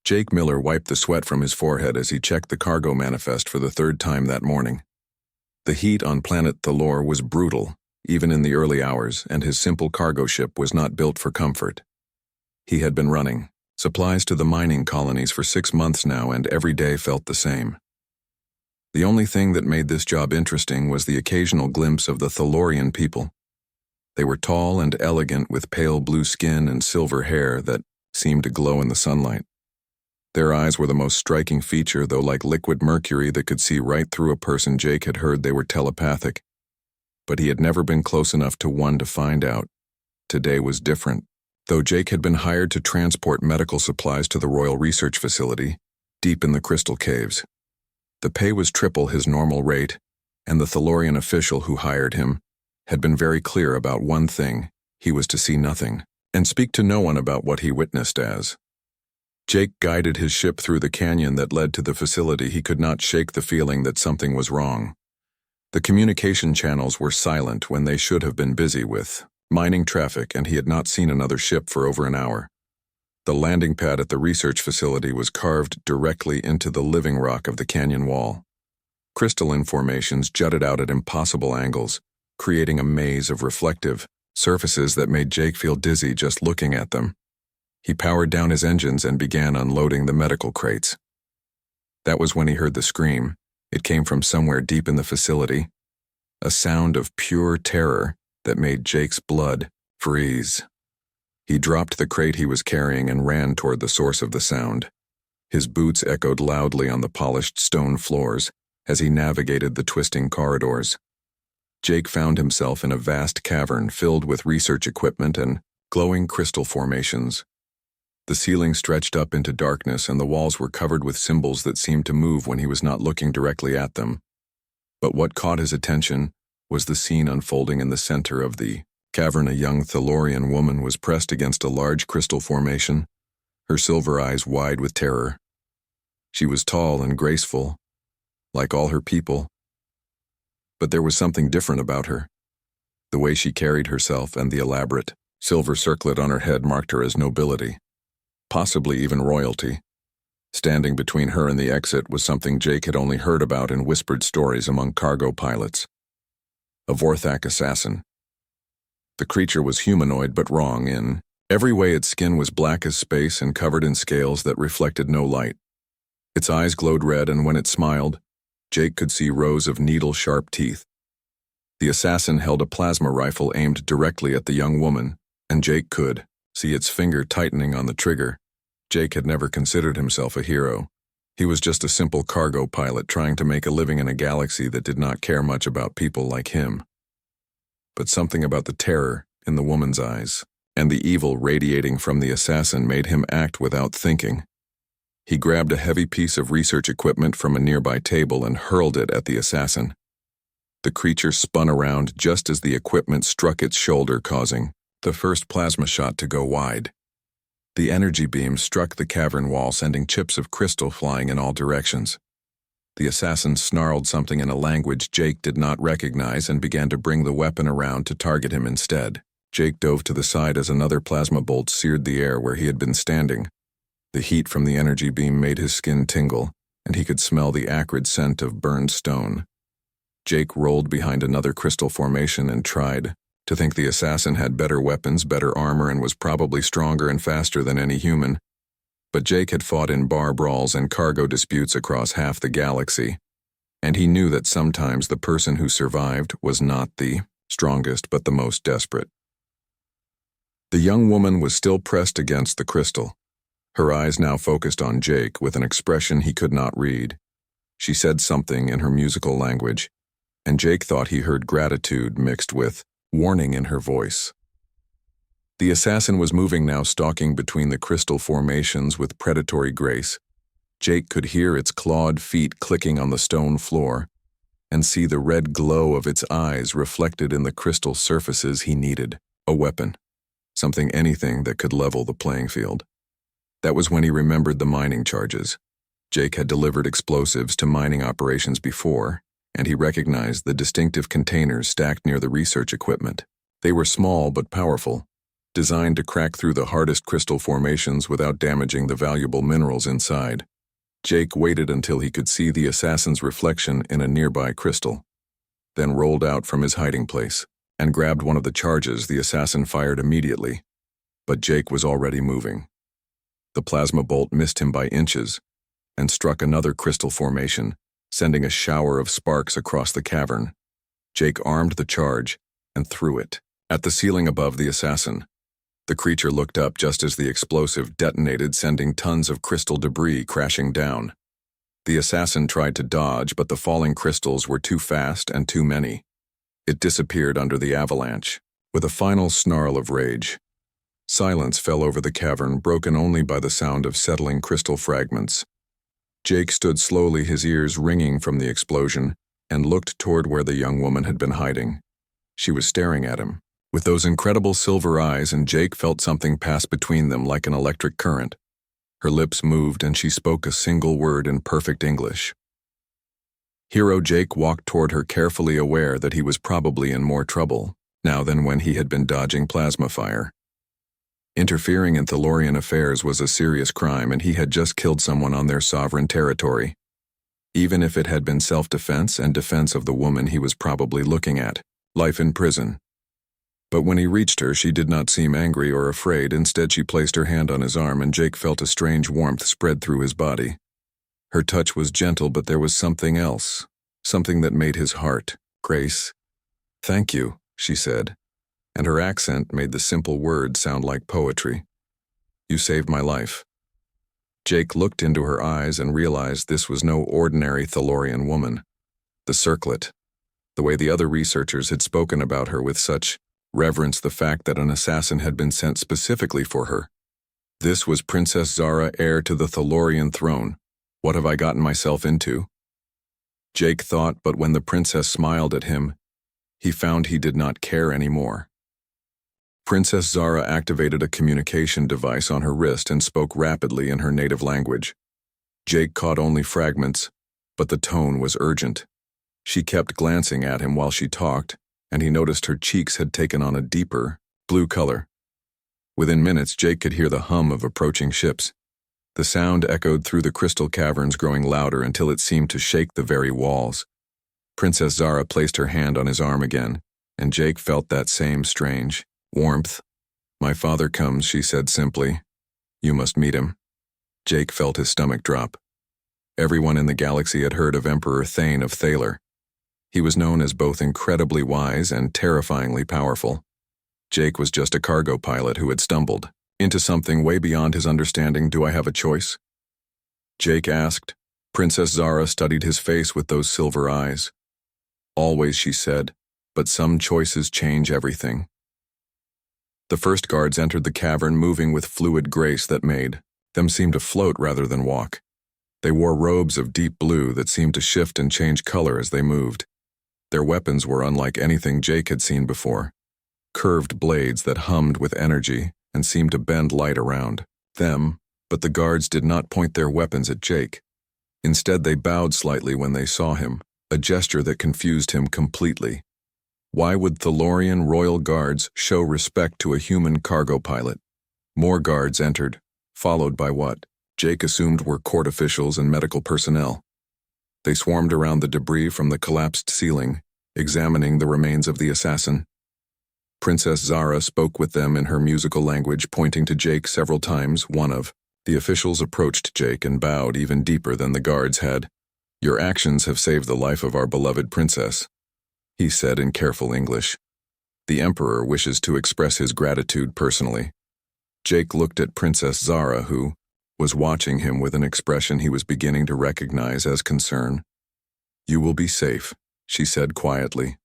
Jake Miller wiped the sweat from his forehead as he checked the cargo manifest for the third time that morning. The heat on planet Thalor was brutal, even in the early hours, and his simple cargo ship was not built for comfort. He had been running supplies to the mining colonies for 6 months now, and every day felt the same. The only thing that made this job interesting was the occasional glimpse of the Thalorian people. They were tall and elegant with pale blue skin and silver hair that seemed to glow in the sunlight. Their eyes were the most striking feature, though like liquid mercury that could see right through a person. Jake had heard they were telepathic, but he had never been close enough to one to find out. Today was different. Though Jake had been hired to transport medical supplies to the Royal Research Facility, deep in the crystal caves, the pay was triple his normal rate, and the Thalorian official who hired him had been very clear about one thing: he was to see nothing and speak to no one about what he witnessed as. Jake guided his ship through the canyon that led to the facility. He could not shake the feeling that something was wrong. The communication channels were silent when they should have been busy with mining traffic, and he had not seen another ship for over an hour. The landing pad at the research facility was carved directly into the living rock of the canyon wall. Crystalline formations jutted out at impossible angles, creating a maze of reflective surfaces that made Jake feel dizzy just looking at them. He powered down his engines and began unloading the medical crates. That was when he heard the scream. It came from somewhere deep in the facility, a sound of pure terror that made Jake's blood freeze. He dropped the crate he was carrying and ran toward the source of the sound. His boots echoed loudly on the polished stone floors as he navigated the twisting corridors. Jake found himself in a vast cavern filled with research equipment and glowing crystal formations. The ceiling stretched up into darkness, and the walls were covered with symbols that seemed to move when he was not looking directly at them. But what caught his attention was the scene unfolding in the center of the cavern. A young Thalorian woman was pressed against a large crystal formation, her silver eyes wide with terror. She was tall and graceful, like all her people, but there was something different about her. The way she carried herself and the elaborate silver circlet on her head marked her as nobility, possibly even royalty. Standing between her and the exit was something Jake had only heard about in whispered stories among cargo pilots: a Vorthak assassin. The creature was humanoid but wrong in every way. Its skin was black as space and covered in scales that reflected no light. Its eyes glowed red, and when it smiled, Jake could see rows of needle-sharp teeth. The assassin held a plasma rifle aimed directly at the young woman, and Jake could see its finger tightening on the trigger. Jake had never considered himself a hero. He was just a simple cargo pilot trying to make a living in a galaxy that did not care much about people like him. But something about the terror in the woman's eyes and the evil radiating from the assassin made him act without thinking. He grabbed a heavy piece of research equipment from a nearby table and hurled it at the assassin. The creature spun around just as the equipment struck its shoulder, causing the first plasma shot to go wide. The energy beam struck the cavern wall, sending chips of crystal flying in all directions. The assassin snarled something in a language Jake did not recognize and began to bring the weapon around to target him instead. Jake dove to the side as another plasma bolt seared the air where he had been standing. The heat from the energy beam made his skin tingle, and he could smell the acrid scent of burned stone. Jake rolled behind another crystal formation and tried to think the assassin had better weapons, better armor, and was probably stronger and faster than any human. But Jake had fought in bar brawls and cargo disputes across half the galaxy, and he knew that sometimes the person who survived was not the strongest but the most desperate. The young woman was still pressed against the crystal, her eyes now focused on Jake with an expression he could not read. She said something in her musical language, and Jake thought he heard gratitude mixed with warning in her voice. The assassin was moving now, stalking between the crystal formations with predatory grace. Jake could hear its clawed feet clicking on the stone floor and see the red glow of its eyes reflected in the crystal surfaces. He needed a weapon, anything that could level the playing field. That was when he remembered the mining charges. Jake had delivered explosives to mining operations before, and he recognized the distinctive containers stacked near the research equipment. They were small but powerful, designed to crack through the hardest crystal formations without damaging the valuable minerals inside. Jake waited until he could see the assassin's reflection in a nearby crystal, then rolled out from his hiding place and grabbed one of the charges the assassin fired immediately. But Jake was already moving. The plasma bolt missed him by inches and struck another crystal formation, sending a shower of sparks across the cavern. Jake armed the charge and threw it at the ceiling above the assassin. The creature looked up just as the explosive detonated, sending tons of crystal debris crashing down. The assassin tried to dodge, but the falling crystals were too fast and too many. It disappeared under the avalanche. With a final snarl of rage, silence fell over the cavern, broken only by the sound of settling crystal fragments. Jake stood slowly, his ears ringing from the explosion, and looked toward where the young woman had been hiding. She was staring at him with those incredible silver eyes, and Jake felt something pass between them like an electric current. Her lips moved and she spoke a single word in perfect English. Hero Jake walked toward her, carefully aware that he was probably in more trouble now than when he had been dodging plasma fire. Interfering in Thalorian affairs was a serious crime, and he had just killed someone on their sovereign territory. Even if it had been self-defense and defense of the woman he was probably looking at, life in prison. But when he reached her, she did not seem angry or afraid. Instead, she placed her hand on his arm, and Jake felt a strange warmth spread through his body. Her touch was gentle, but there was something else, something that made his heart race. "Thank you," she said, and her accent made the simple words sound like poetry. "You saved my life." Jake looked into her eyes and realized this was no ordinary Thalorian woman. The circlet, the way the other researchers had spoken about her with such reverence, the fact that an assassin had been sent specifically for her. This was Princess Zara, heir to the Thalorian throne. What have I gotten myself into? Jake thought, but when the princess smiled at him, he found he did not care anymore. Princess Zara activated a communication device on her wrist and spoke rapidly in her native language. Jake caught only fragments, but the tone was urgent. She kept glancing at him while she talked, and he noticed her cheeks had taken on a deeper blue color. Within minutes, Jake could hear the hum of approaching ships. The sound echoed through the crystal caverns, growing louder until it seemed to shake the very walls. Princess Zara placed her hand on his arm again, and Jake felt that same strange warmth. "My father comes," she said simply. "You must meet him." Jake felt his stomach drop. Everyone in the galaxy had heard of Emperor Thane of Thaler. He was known as both incredibly wise and terrifyingly powerful. Jake was just a cargo pilot who had stumbled into something way beyond his understanding. "Do I have a choice?" Jake asked. Princess Zara studied his face with those silver eyes. "Always," she said, "but some choices change everything." The first guards entered the cavern, moving with fluid grace that made them seem to float rather than walk. They wore robes of deep blue that seemed to shift and change color as they moved. Their weapons were unlike anything Jake had seen before. Curved blades that hummed with energy and seemed to bend light around them, but the guards did not point their weapons at Jake. Instead, they bowed slightly when they saw him, a gesture that confused him completely. Why would Thalorian royal guards show respect to a human cargo pilot? More guards entered, followed by what Jake assumed were court officials and medical personnel. They swarmed around the debris from the collapsed ceiling, examining the remains of the assassin. Princess Zara spoke with them in her musical language, pointing to Jake several times. One of the officials approached Jake and bowed even deeper than the guards had. "Your actions have saved the life of our beloved princess," he said in careful English. "The Emperor wishes to express his gratitude personally." Jake looked at Princess Zara, who was watching him with an expression he was beginning to recognize as concern. "You will be safe," she said quietly.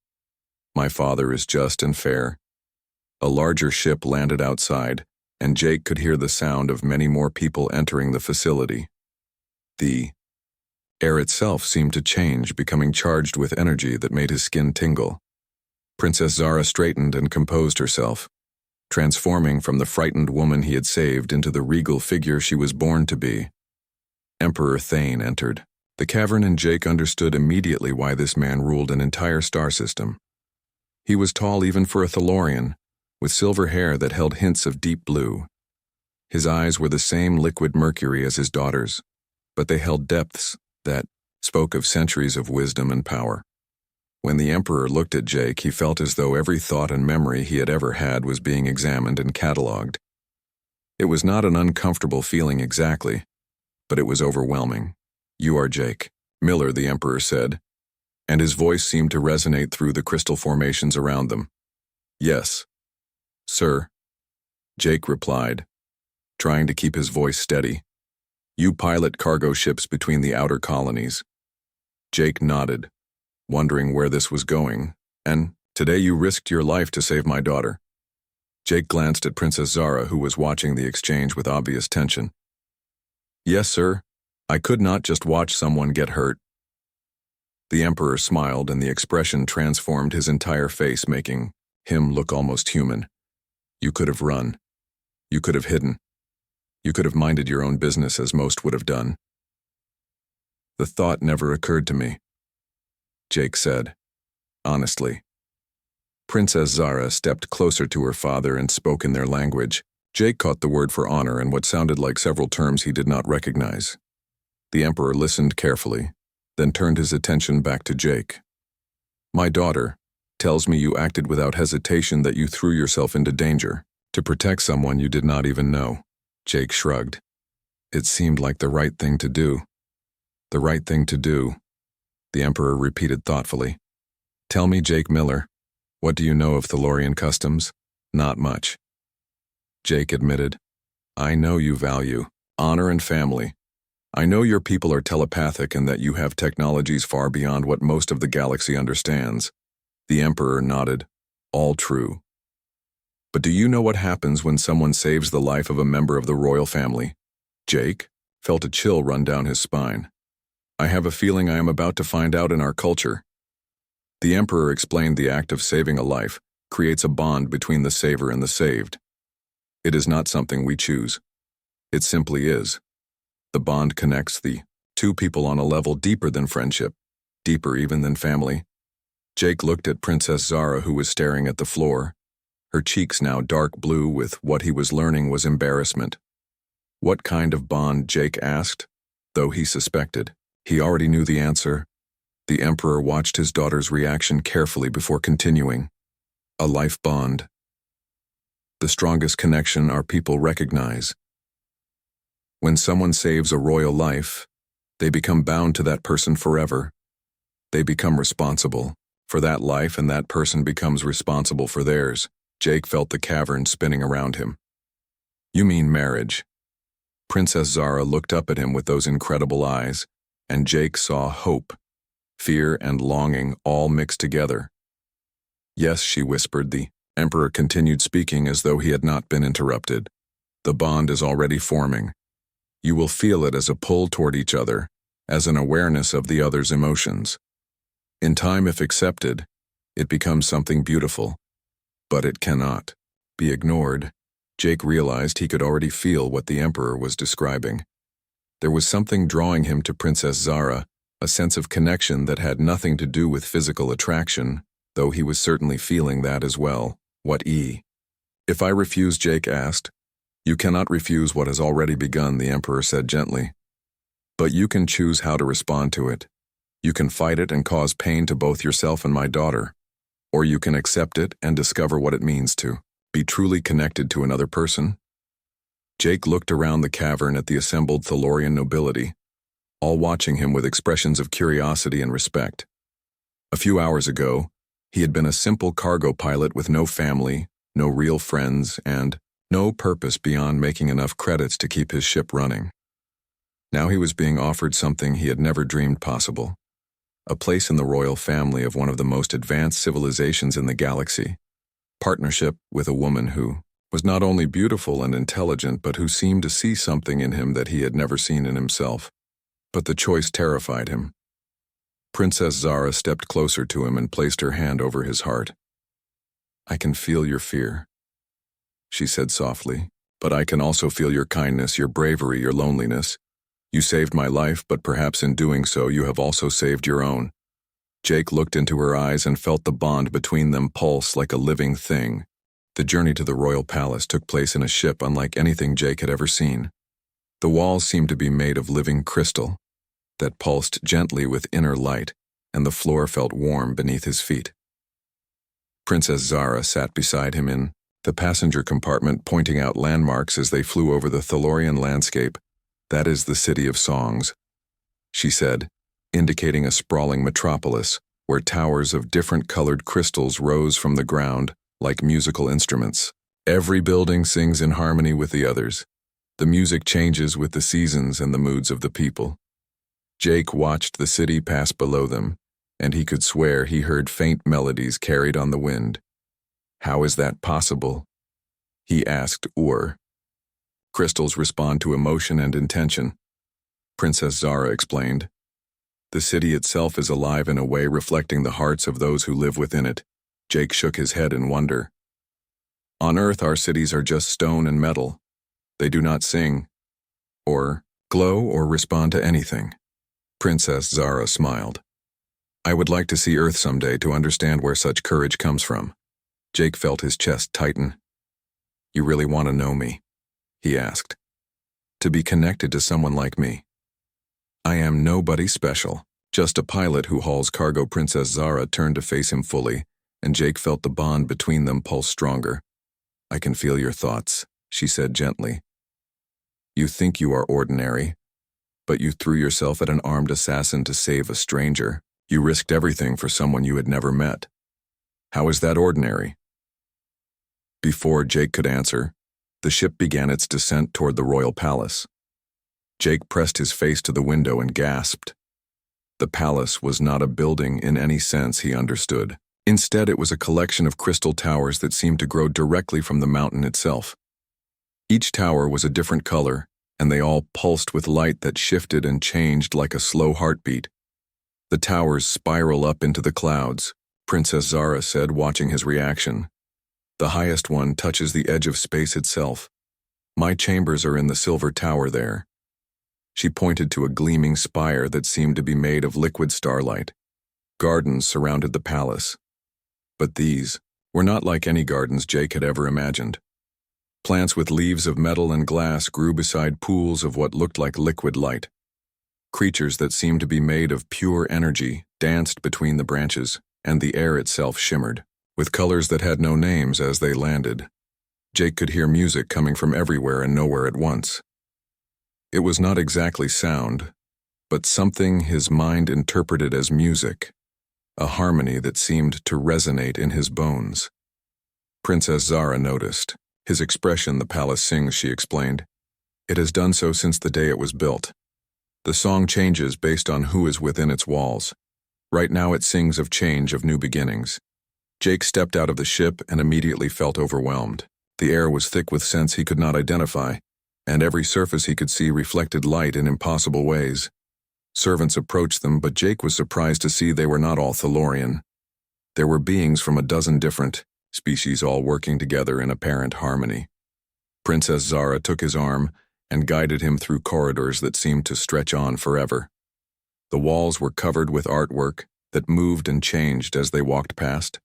"My father is just and fair." A larger ship landed outside, and Jake could hear the sound of many more people entering the facility. The air itself seemed to change, becoming charged with energy that made his skin tingle. Princess Zara straightened and composed herself, transforming from the frightened woman he had saved into the regal figure she was born to be. Emperor Thane entered the cavern, and Jake understood immediately why this man ruled an entire star system. He was tall even for a Thalorian, with silver hair that held hints of deep blue. His eyes were the same liquid mercury as his daughter's, but they held depths that spoke of centuries of wisdom and power. When the Emperor looked at Jake, he felt as though every thought and memory he had ever had was being examined and catalogued. It was not an uncomfortable feeling exactly, but it was overwhelming. "You are Jake Miller," the Emperor said, and his voice seemed to resonate through the crystal formations around them. "Yes, sir," Jake replied, trying to keep his voice steady. "You pilot cargo ships between the outer colonies." Jake nodded, wondering where this was going, and "Today you risked your life to save my daughter." Jake glanced at Princess Zara, who was watching the exchange with obvious tension. "Yes, sir. I could not just watch someone get hurt." The Emperor smiled, and the expression transformed his entire face, making him look almost human. "You could have run. You could have hidden. You could have minded your own business as most would have done." "The thought never occurred to me," Jake said, honestly. Princess Zara stepped closer to her father and spoke in their language. Jake caught the word for honor and what sounded like several terms he did not recognize. The Emperor listened carefully, then turned his attention back to Jake. "My daughter tells me you acted without hesitation, that you threw yourself into danger to protect someone you did not even know." Jake shrugged. "It seemed like the right thing to do." "The right thing to do," the Emperor repeated thoughtfully. "Tell me, Jake Miller, what do you know of Thalorian customs?" "Not much," Jake admitted. "I know you value honor and family. I know your people are telepathic and that you have technologies far beyond what most of the galaxy understands." The Emperor nodded. "All true. But do you know what happens when someone saves the life of a member of the royal family?" Jake felt a chill run down his spine. "I have a feeling I am about to find out in our culture." The Emperor explained the act of saving a life creates a bond between the saver and the saved. It is not something we choose. It simply is. The bond connects the two people on a level deeper than friendship, deeper even than family. Jake looked at Princess Zara, who was staring at the floor, her cheeks now dark blue with what he was learning was embarrassment. "What kind of bond?" Jake asked, though he suspected. He already knew the answer. The Emperor watched his daughter's reaction carefully before continuing. "A life bond. The strongest connection our people recognize. When someone saves a royal life, they become bound to that person forever. They become responsible for that life, and that person becomes responsible for theirs." Jake felt the cavern spinning around him. "You mean marriage?" Princess Zara looked up at him with those incredible eyes, and Jake saw hope, fear, and longing all mixed together. "Yes," she whispered. The Emperor continued speaking as though he had not been interrupted. "The bond is already forming. You will feel it as a pull toward each other, as an awareness of the other's emotions. In time, if accepted, it becomes something beautiful, but it cannot be ignored." Jake realized he could already feel what the Emperor was describing. There was something drawing him to Princess Zara, a sense of connection that had nothing to do with physical attraction, though he was certainly feeling that as well. If I refuse?" Jake asked. "You cannot refuse what has already begun," the Emperor said gently. "But you can choose how to respond to it. You can fight it and cause pain to both yourself and my daughter, or you can accept it and discover what it means to be truly connected to another person." Jake looked around the cavern at the assembled Thalorian nobility, all watching him with expressions of curiosity and respect. A few hours ago, he had been a simple cargo pilot with no family, no real friends, and no purpose beyond making enough credits to keep his ship running. Now he was being offered something he had never dreamed possible: a place in the royal family of one of the most advanced civilizations in the galaxy, partnership with a woman who was not only beautiful and intelligent but who seemed to see something in him that he had never seen in himself. But the choice terrified him. Princess Zara stepped closer to him and placed her hand over his heart. "I can feel your fear," she said softly, "but I can also feel your kindness, your bravery, your loneliness. You saved my life, but perhaps in doing so you have also saved your own." Jake looked into her eyes and felt the bond between them pulse like a living thing. The journey to the royal palace took place in a ship unlike anything Jake had ever seen. The walls seemed to be made of living crystal that pulsed gently with inner light, and the floor felt warm beneath his feet. Princess Zara sat beside him in the passenger compartment, pointing out landmarks as they flew over the Thalorian landscape. "That is the City of Songs," she said, indicating a sprawling metropolis where towers of different colored crystals rose from the ground like musical instruments. Every building sings in harmony with the others. The music changes with the seasons and the moods of the people. Jake watched the city pass below them, and he could swear he heard faint melodies carried on the wind. "How is that possible?" he asked Ur. "Crystals respond to emotion and intention," Princess Zara explained. "The city itself is alive in a way reflecting the hearts of those who live within it." Jake shook his head in wonder. "On Earth, our cities are just stone and metal. They do not sing, or glow, or respond to anything." Princess Zara smiled. "I would like to see Earth someday to understand where such courage comes from." Jake felt his chest tighten. "You really want to know me?" he asked. "To be connected to someone like me. I am nobody special, just a pilot who hauls cargo." Princess Zara turned to face him fully, and Jake felt the bond between them pulse stronger. "I can feel your thoughts," she said gently. "You think you are ordinary, but you threw yourself at an armed assassin to save a stranger. You risked everything for someone you had never met. How is that ordinary?" Before Jake could answer, the ship began its descent toward the royal palace. Jake pressed his face to the window and gasped. The palace was not a building in any sense he understood. Instead, it was a collection of crystal towers that seemed to grow directly from the mountain itself. Each tower was a different color, and they all pulsed with light that shifted and changed like a slow heartbeat. "The towers spiral up into the clouds," Princess Zara said, watching his reaction. "The highest one touches the edge of space itself. My chambers are in the silver tower there." She pointed to a gleaming spire that seemed to be made of liquid starlight. Gardens surrounded the palace. But these were not like any gardens Jake had ever imagined. Plants with leaves of metal and glass grew beside pools of what looked like liquid light. Creatures that seemed to be made of pure energy danced between the branches, and the air itself shimmered, with colors that had no names as they landed. Jake could hear music coming from everywhere and nowhere at once. It was not exactly sound, but something his mind interpreted as music, a harmony that seemed to resonate in his bones. Princess Zara noticed. "His expression, the palace sings," she explained. "It has done so since the day it was built. The song changes based on who is within its walls. Right now it sings of change, of new beginnings." Jake stepped out of the ship and immediately felt overwhelmed. The air was thick with scents he could not identify, and every surface he could see reflected light in impossible ways. Servants approached them, but Jake was surprised to see they were not all Thalorian. There were beings from a dozen different species all working together in apparent harmony. Princess Zara took his arm and guided him through corridors that seemed to stretch on forever. The walls were covered with artwork that moved and changed as they walked past.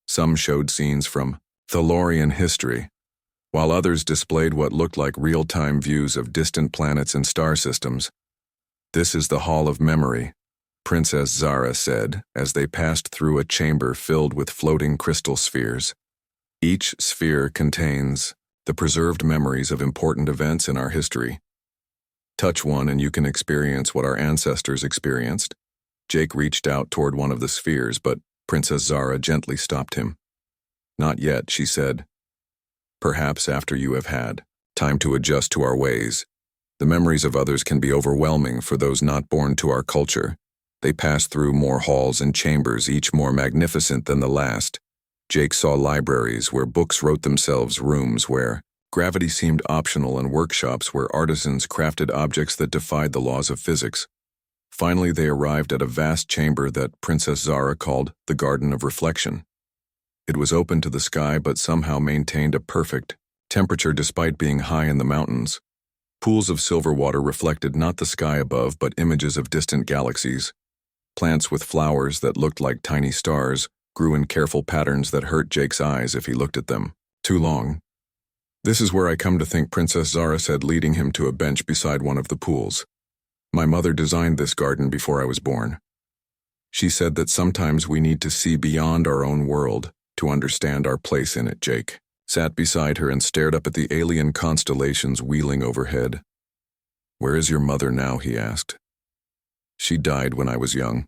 Some showed scenes from Thalorian history, while others displayed what looked like real-time views of distant planets and star systems. "This is the Hall of Memory," Princess Zara said as they passed through a chamber filled with floating crystal spheres. Each sphere contains the preserved memories of important events in our history. Touch one and you can experience what our ancestors experienced. Jake reached out toward one of the spheres, but Princess Zara gently stopped him. "Not yet," she said. "Perhaps after you have had time to adjust to our ways. The memories of others can be overwhelming for those not born to our culture. They passed through more halls and chambers, each more magnificent than the last. Jake saw libraries where books wrote themselves, rooms where gravity seemed optional, and workshops where artisans crafted objects that defied the laws of physics. Finally, they arrived at a vast chamber that Princess Zara called the Garden of Reflection. It was open to the sky but somehow maintained a perfect temperature despite being high in the mountains. Pools of silver water reflected not the sky above but images of distant galaxies. Plants with flowers that looked like tiny stars grew in careful patterns that hurt Jake's eyes if he looked at them. Too long. This is where I come to think, Princess Zara said, leading him to a bench beside one of the pools. My mother designed this garden before I was born. She said that sometimes we need to see beyond our own world to understand our place in it. Jake sat beside her and stared up at the alien constellations wheeling overhead. Where is your mother now? He asked. She died when I was young,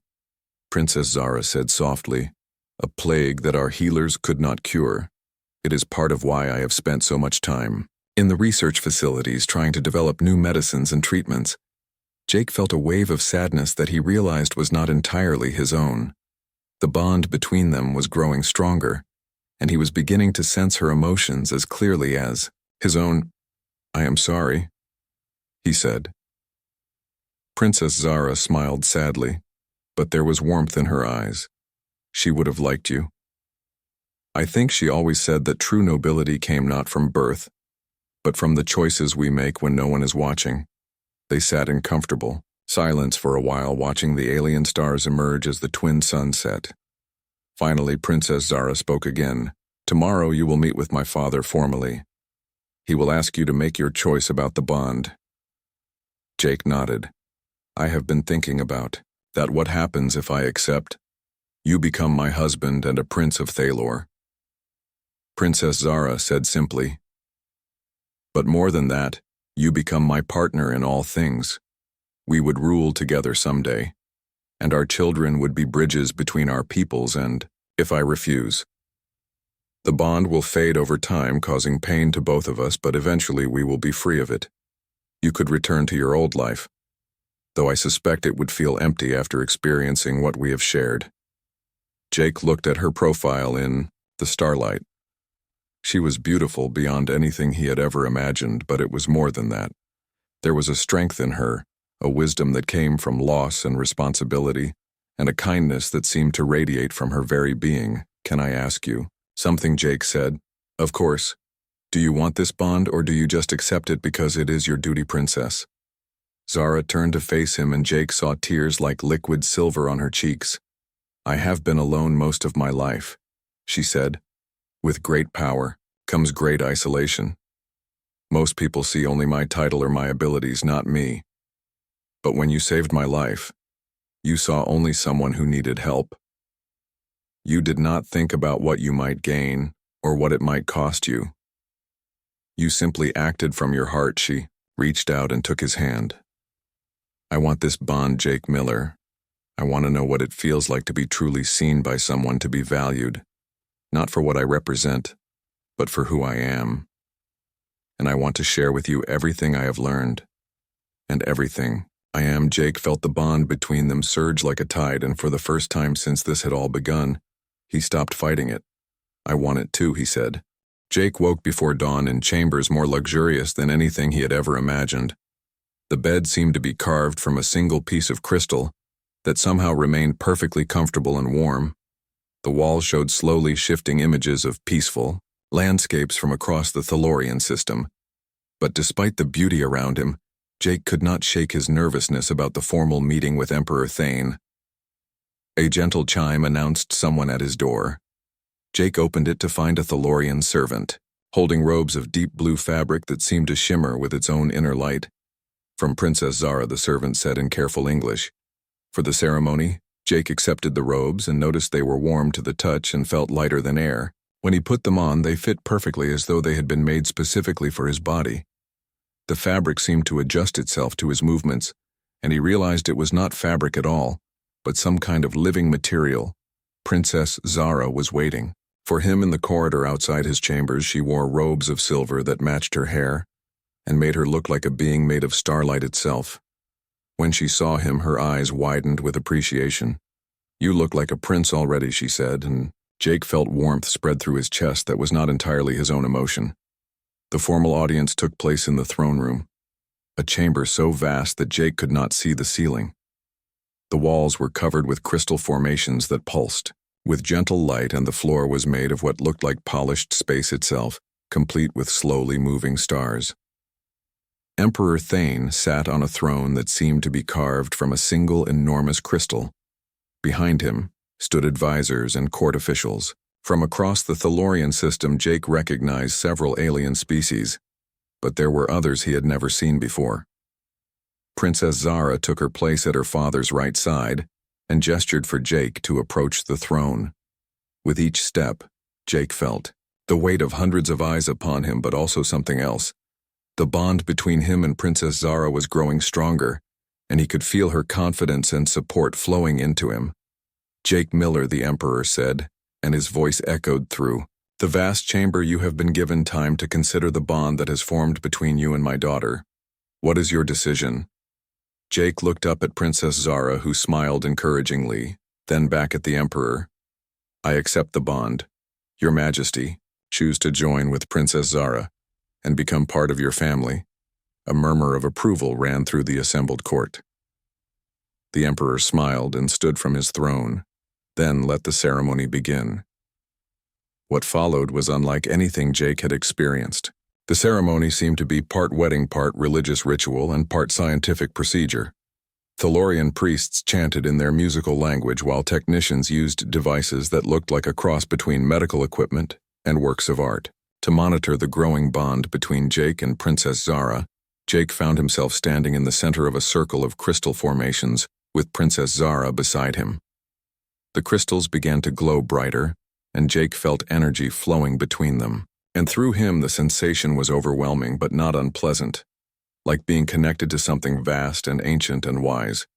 Princess Zara said softly. A plague that our healers could not cure. It is part of why I have spent so much time in the research facilities trying to develop new medicines and treatments. Jake felt a wave of sadness that he realized was not entirely his own. The bond between them was growing stronger, and he was beginning to sense her emotions as clearly as his own. I am sorry, he said. Princess Zara smiled sadly, but there was warmth in her eyes. She would have liked you. I think she always said that true nobility came not from birth, but from the choices we make when no one is watching. They sat in comfortable silence for a while, watching the alien stars emerge as the twin suns set. Finally, Princess Zara spoke again. Tomorrow you will meet with my father formally. He will ask you to make your choice about the bond. Jake nodded. I have been thinking about that. What happens if I accept? You become my husband and a prince of Thalor. Princess Zara said simply. But more than that, you become my partner in all things. We would rule together someday, and our children would be bridges between our peoples. And if I refuse, the bond will fade over time, causing pain to both of us, but eventually we will be free of it. You could return to your old life, though I suspect it would feel empty after experiencing what we have shared. Jake looked at her profile in the starlight. She was beautiful beyond anything he had ever imagined, but it was more than that. There was a strength in her, a wisdom that came from loss and responsibility, and a kindness that seemed to radiate from her very being. Can I ask you something? Jake said. Of course. Do you want this bond, or do you just accept it because it is your duty, princess? Zara turned to face him, and Jake saw tears like liquid silver on her cheeks. I have been alone most of my life, she said. With great power comes great isolation. Most people see only my title or my abilities, not me. But when you saved my life, you saw only someone who needed help. You did not think about what you might gain or what it might cost you. You simply acted from your heart. She reached out and took his hand. I want this bond, Jake Miller. I want to know what it feels like to be truly seen by someone, to be valued. Not for what I represent, but for who I am. And I want to share with you everything I have learned, and everything I am. Jake felt the bond between them surge like a tide, and for the first time since this had all begun, he stopped fighting it. I want it too, he said. Jake woke before dawn in chambers more luxurious than anything he had ever imagined. The bed seemed to be carved from a single piece of crystal that somehow remained perfectly comfortable and warm. The walls showed slowly shifting images of peaceful landscapes from across the Thalorian system. But despite the beauty around him, Jake could not shake his nervousness about the formal meeting with Emperor Thane. A gentle chime announced someone at his door. Jake opened it to find a Thalorian servant, holding robes of deep blue fabric that seemed to shimmer with its own inner light. From Princess Zara, the servant said in careful English. For the ceremony, Jake accepted the robes and noticed they were warm to the touch and felt lighter than air. When he put them on, they fit perfectly, as though they had been made specifically for his body. The fabric seemed to adjust itself to his movements, and he realized it was not fabric at all, but some kind of living material. Princess Zara was waiting for him in the corridor outside his chambers. She wore robes of silver that matched her hair and made her look like a being made of starlight itself. When she saw him, her eyes widened with appreciation. You look like a prince already, she said, and Jake felt warmth spread through his chest that was not entirely his own emotion. The formal audience took place in the throne room, a chamber so vast that Jake could not see the ceiling. The walls were covered with crystal formations that pulsed with gentle light, and the floor was made of what looked like polished space itself, complete with slowly moving stars. Emperor Thane sat on a throne that seemed to be carved from a single enormous crystal. Behind him stood advisors and court officials, From across the Thalorian system, Jake recognized several alien species, but there were others he had never seen before. Princess Zara took her place at her father's right side and gestured for Jake to approach the throne. With each step, Jake felt the weight of hundreds of eyes upon him, but also something else. The bond between him and Princess Zara was growing stronger, and he could feel her confidence and support flowing into him. "Jake Miller," the Emperor said, and his voice echoed through the vast chamber. "You have been given time to consider the bond that has formed between you and my daughter. What is your decision?" Jake looked up at Princess Zara, who smiled encouragingly, then back at the Emperor. "I accept the bond. Your Majesty, choose to join with Princess Zara and become part of your family." A murmur of approval ran through the assembled court. The Emperor smiled and stood from his throne, then let the ceremony begin. What followed was unlike anything Jake had experienced. The ceremony seemed to be part wedding, part religious ritual, and part scientific procedure. Thalorian priests chanted in their musical language while technicians used devices that looked like a cross between medical equipment and works of art. To monitor the growing bond between Jake and Princess Zara, Jake found himself standing in the center of a circle of crystal formations with Princess Zara beside him. The crystals began to glow brighter, and Jake felt energy flowing between them. And through him, the sensation was overwhelming but not unpleasant, like being connected to something vast and ancient and wise.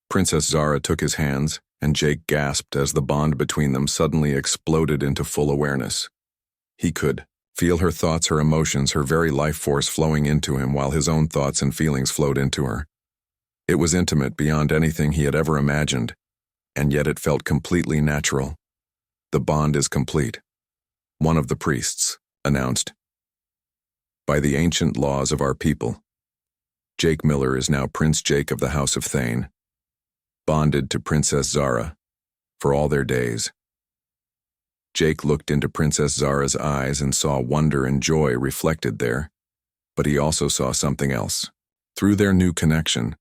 Princess Zara took his hands, and Jake gasped as the bond between them suddenly exploded into full awareness. He could feel her thoughts, her emotions, her very life force flowing into him while his own thoughts and feelings flowed into her. It was intimate beyond anything he had ever imagined, and yet it felt completely natural. "The bond is complete," one of the priests announced. "By the ancient laws of our people, Jake Miller is now Prince Jake of the House of Thane, bonded to Princess Zara for all their days." Jake looked into Princess Zara's eyes and saw wonder and joy reflected there, but he also saw something else. Through their new connection,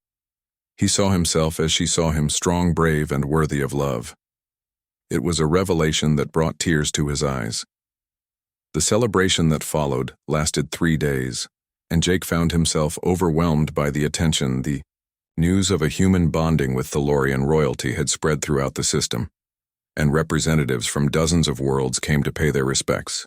he saw himself as she saw him, strong, brave, and worthy of love. It was a revelation that brought tears to his eyes. The celebration that followed lasted 3 days, and Jake found himself overwhelmed by the attention. The news of a human bonding with Thalorian royalty had spread throughout the system, and representatives from dozens of worlds came to pay their respects.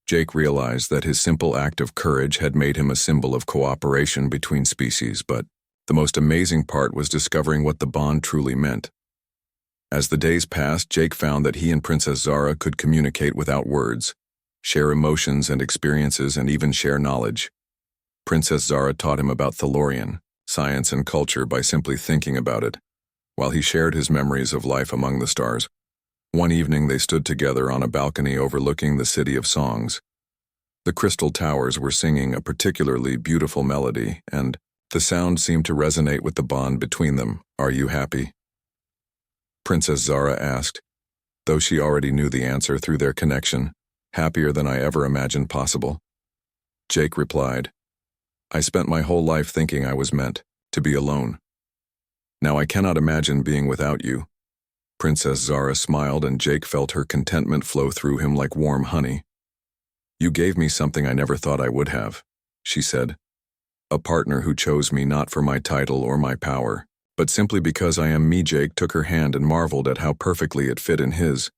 Jake realized that his simple act of courage had made him a symbol of cooperation between species, but the most amazing part was discovering what the bond truly meant. As the days passed, Jake found that he and Princess Zara could communicate without words, share emotions and experiences, and even share knowledge. Princess Zara taught him about Thalorian, science and culture by simply thinking about it, while he shared his memories of life among the stars. One evening they stood together on a balcony overlooking the City of Songs. The crystal towers were singing a particularly beautiful melody, and the sound seemed to resonate with the bond between them. "Are you happy?" Princess Zara asked, though she already knew the answer through their connection. "Happier than I ever imagined possible." Jake replied, "I spent my whole life thinking I was meant to be alone. Now I cannot imagine being without you." Princess Zara smiled, and Jake felt her contentment flow through him like warm honey. "You gave me something I never thought I would have," she said. "A partner who chose me not for my title or my power, but simply because I am me." Jake took her hand and marveled at how perfectly it fit in his.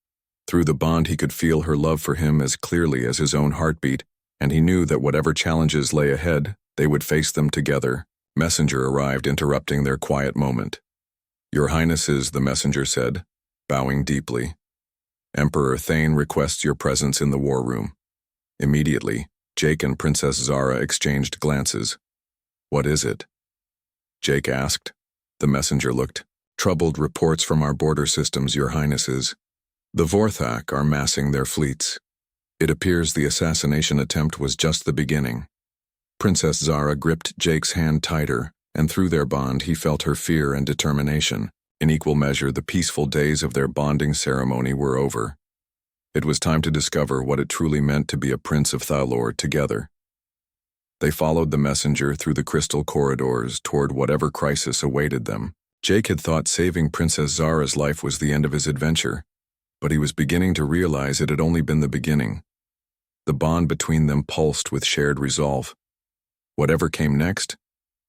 Through the bond he could feel her love for him as clearly as his own heartbeat, and he knew that whatever challenges lay ahead, they would face them together. Messenger arrived, interrupting their quiet moment. "Your Highnesses," the messenger said, bowing deeply. "Emperor Thane requests your presence in the war room." Immediately, Jake and Princess Zara exchanged glances. "What is it?" Jake asked. The messenger looked troubled. "Reports from our border systems, Your Highnesses. The Vorthak are massing their fleets. It appears the assassination attempt was just the beginning." Princess Zara gripped Jake's hand tighter, and through their bond he felt her fear and determination. In equal measure, the peaceful days of their bonding ceremony were over. It was time to discover what it truly meant to be a Prince of Thalor together. They followed the messenger through the crystal corridors toward whatever crisis awaited them. Jake had thought saving Princess Zara's life was the end of his adventure, but he was beginning to realize it had only been the beginning. The bond between them pulsed with shared resolve. Whatever came next,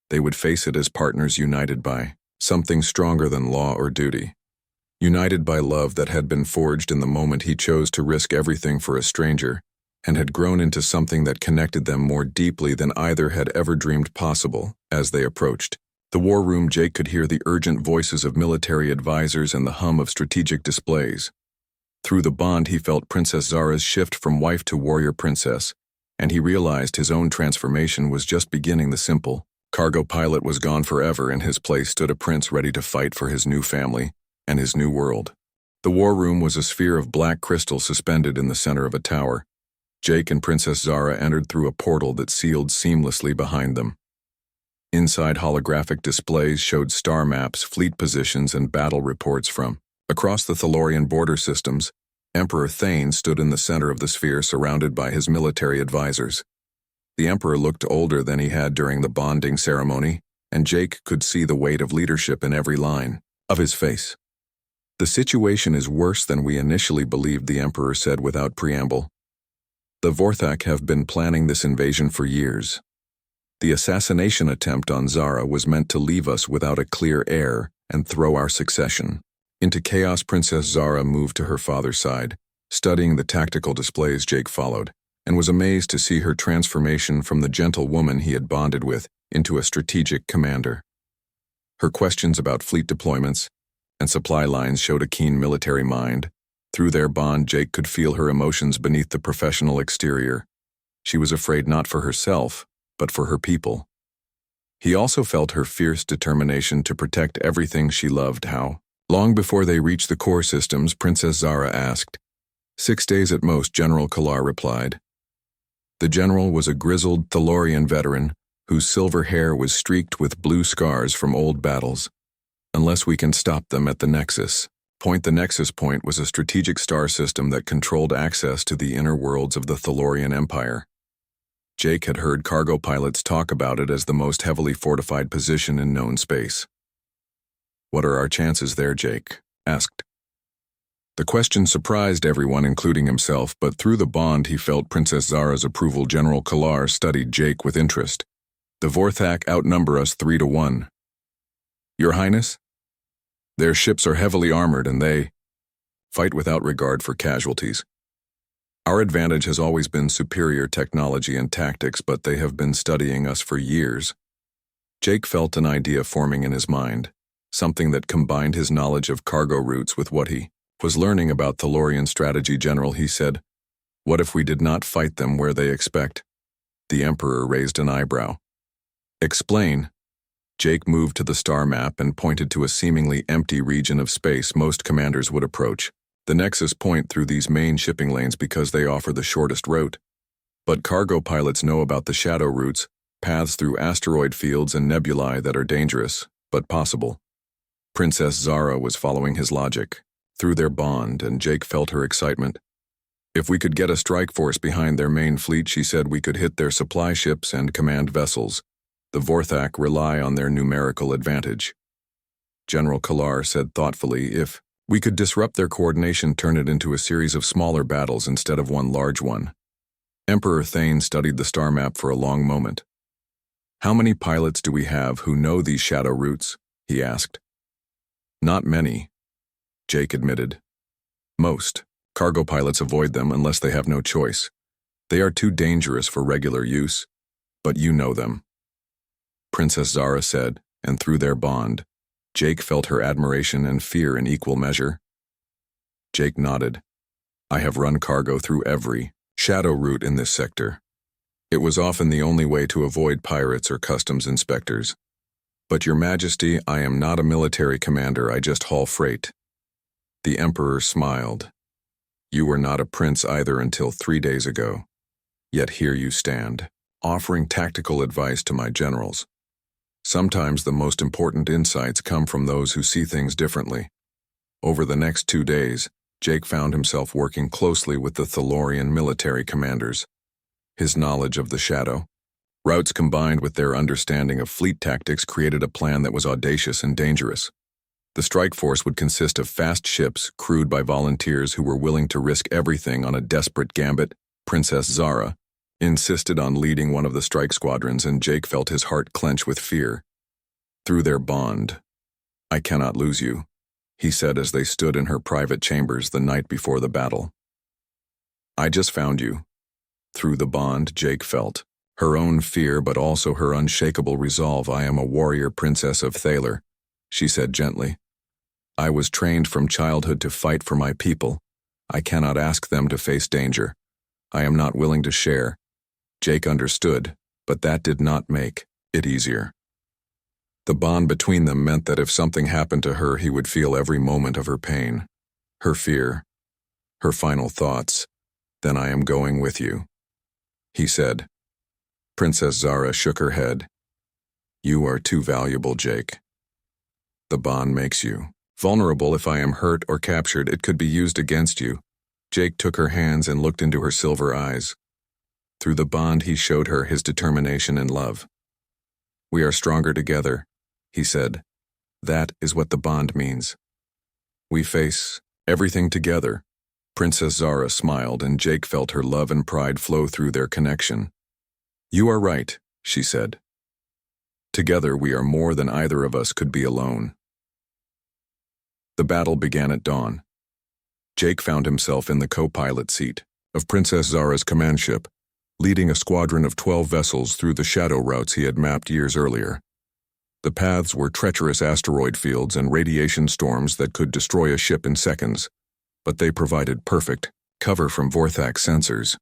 they would face it as partners united by something stronger than law or duty. United by love that had been forged in the moment he chose to risk everything for a stranger, and had grown into something that connected them more deeply than either had ever dreamed possible. As they approached the war room, Jake could hear the urgent voices of military advisors and the hum of strategic displays. Through the bond he felt Princess Zara's shift from wife to warrior princess, and he realized his own transformation was just beginning. The simple cargo pilot was gone forever. In his place stood a prince ready to fight for his new family and his new world. The war room was a sphere of black crystal suspended in the center of a tower. Jake and Princess Zara entered through a portal that sealed seamlessly behind them. Inside, holographic displays showed star maps, fleet positions, and battle reports from across the Thalorian border systems. Emperor Thane stood in the center of the sphere, surrounded by his military advisors. The Emperor looked older than he had during the bonding ceremony, and Jake could see the weight of leadership in every line of his face. "The situation is worse than we initially believed," the Emperor said without preamble. "The Vorthak have been planning this invasion for years. The assassination attempt on Zara was meant to leave us without a clear heir and throw our succession into chaos." Princess Zara moved to her father's side, studying the tactical displays. Jake followed, and was amazed to see her transformation from the gentle woman he had bonded with into a strategic commander. Her questions about fleet deployments and supply lines showed a keen military mind. Through their bond, Jake could feel her emotions beneath the professional exterior. She was afraid not for herself, but for her people. He also felt her fierce determination to protect everything she loved. "How long before they reach the core systems?" Princess Zara asked. 6 days at most," General Kalar replied. The general was a grizzled Thalorian veteran whose silver hair was streaked with blue scars from old battles. "Unless we can stop them at the Nexus Point." The Nexus Point was a strategic star system that controlled access to the inner worlds of the Thalorian Empire. Jake had heard cargo pilots talk about it as the most heavily fortified position in known space. "What are our chances there?" Jake asked. The question surprised everyone, including himself, but through the bond he felt Princess Zara's approval. General Kalar studied Jake with interest. "The Vorthak outnumber us 3-1. Your Highness? Their ships are heavily armored and they fight without regard for casualties. Our advantage has always been superior technology and tactics, but they have been studying us for years." Jake felt an idea forming in his mind, something that combined his knowledge of cargo routes with what he was learning about Thalorian strategy. "General," he said, "what if we did not fight them where they expect?" The Emperor raised an eyebrow. "Explain." Jake moved to the star map and pointed to a seemingly empty region of space most commanders would approach the Nexus Point through these main shipping lanes because they offer the shortest route. But cargo pilots know about the shadow routes, paths through asteroid fields and nebulae that are dangerous, but possible. Princess Zara was following his logic. Through their bond, and Jake felt her excitement. "If we could get a strike force behind their main fleet," she said, "we could hit their supply ships and command vessels. The Vorthak rely on their numerical advantage." General Kalar said thoughtfully, "If we could disrupt their coordination, turn it into a series of smaller battles instead of one large one." Emperor Thane studied the star map for a long moment. "How many pilots do we have who know these shadow routes?" he asked. "Not many," Jake admitted. "Most cargo pilots avoid them unless they have no choice. They are too dangerous for regular use, but you know them," Princess Zara said, and through their bond, Jake felt her admiration and fear in equal measure. Jake nodded. "I have run cargo through every shadow route in this sector. It was often the only way to avoid pirates or customs inspectors. But Your Majesty, I am not a military commander, I just haul freight." The Emperor smiled. "You were not a prince either until 3 days ago. Yet here you stand, offering tactical advice to my generals. Sometimes the most important insights come from those who see things differently." Over the next 2 days, Jake found himself working closely with the Thalorian military commanders. His knowledge of the shadow routes combined with their understanding of fleet tactics created a plan that was audacious and dangerous. The strike force would consist of fast ships crewed by volunteers who were willing to risk everything on a desperate gambit. Princess Zara insisted on leading one of the strike squadrons, and Jake felt his heart clench with fear. Through their bond, "I cannot lose you," he said as they stood in her private chambers the night before the battle. "I just found you." Through the bond, Jake felt her own fear but also her unshakable resolve. "I am a warrior princess of Thaler," she said gently. "I was trained from childhood to fight for my people. I cannot ask them to face danger. I am not willing to share." Jake understood, but that did not make it easier. The bond between them meant that if something happened to her, he would feel every moment of her pain, her fear, her final thoughts. "Then I am going with you," he said. Princess Zara shook her head. "You are too valuable, Jake. The bond makes you vulnerable. If I am hurt or captured, it could be used against you." Jake took her hands and looked into her silver eyes. Through the bond, he showed her his determination and love. "We are stronger together," he said. "That is what the bond means. We face everything together." Princess Zara smiled, and Jake felt her love and pride flow through their connection. "You are right," she said. "Together we are more than either of us could be alone." The battle began at dawn. Jake found himself in the co-pilot seat of Princess Zara's command ship, leading a squadron of 12 vessels through the shadow routes he had mapped years earlier. The paths were treacherous asteroid fields and radiation storms that could destroy a ship in seconds, but they provided perfect cover from Vorthak sensors.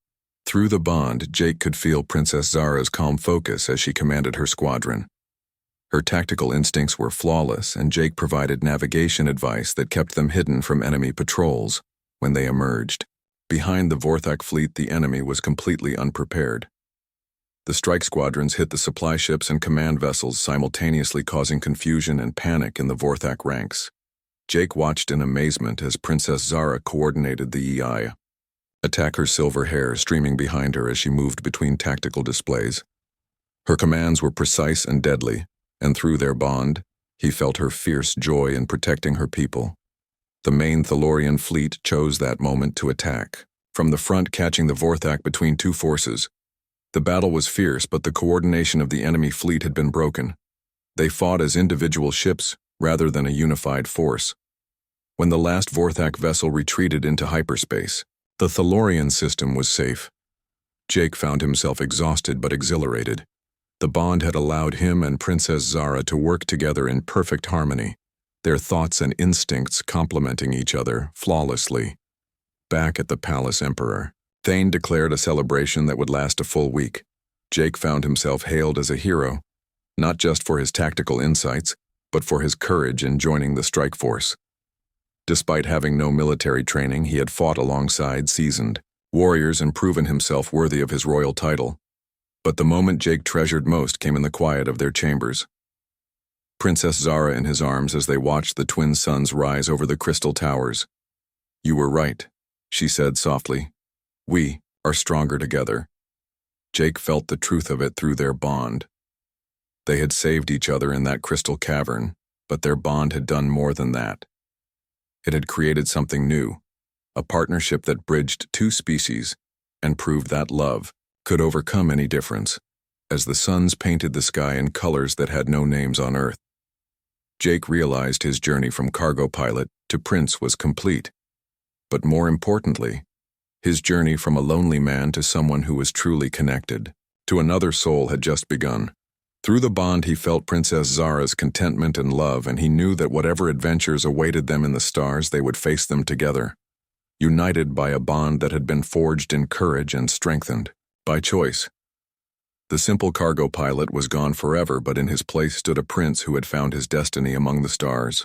Through the bond, Jake could feel Princess Zara's calm focus as she commanded her squadron. Her tactical instincts were flawless, and Jake provided navigation advice that kept them hidden from enemy patrols. When they emerged behind the Vorthak fleet, the enemy was completely unprepared. The strike squadrons hit the supply ships and command vessels, simultaneously causing confusion and panic in the Vorthak ranks. Jake watched in amazement as Princess Zara coordinated the EI attack, her silver hair streaming behind her as she moved between tactical displays. Her commands were precise and deadly, and through their bond, he felt her fierce joy in protecting her people. The main Thalorian fleet chose that moment to attack, from the front, catching the Vorthak between two forces. The battle was fierce, but the coordination of the enemy fleet had been broken. They fought as individual ships rather than a unified force. When the last Vorthak vessel retreated into hyperspace, the Thalorian system was safe. Jake found himself exhausted but exhilarated. The bond had allowed him and Princess Zara to work together in perfect harmony, their thoughts and instincts complementing each other flawlessly. Back at the Palace, Emperor Thane declared a celebration that would last a full week. Jake found himself hailed as a hero, not just for his tactical insights, but for his courage in joining the strike force. Despite having no military training, he had fought alongside seasoned warriors and proven himself worthy of his royal title. But the moment Jake treasured most came in the quiet of their chambers. Princess Zara in his arms as they watched the twin suns rise over the crystal towers. "You were right," she said softly. "We are stronger together." Jake felt the truth of it through their bond. They had saved each other in that crystal cavern, but their bond had done more than that. It had created something new, a partnership that bridged two species and proved that love could overcome any difference. As the suns painted the sky in colors that had no names on Earth, Jake realized his journey from cargo pilot to prince was complete. But more importantly, his journey from a lonely man to someone who was truly connected to another soul had just begun. Through the bond, he felt Princess Zara's contentment and love, and he knew that whatever adventures awaited them in the stars, they would face them together, united by a bond that had been forged in courage and strengthened by choice. The simple cargo pilot was gone forever, but in his place stood a prince who had found his destiny among the stars.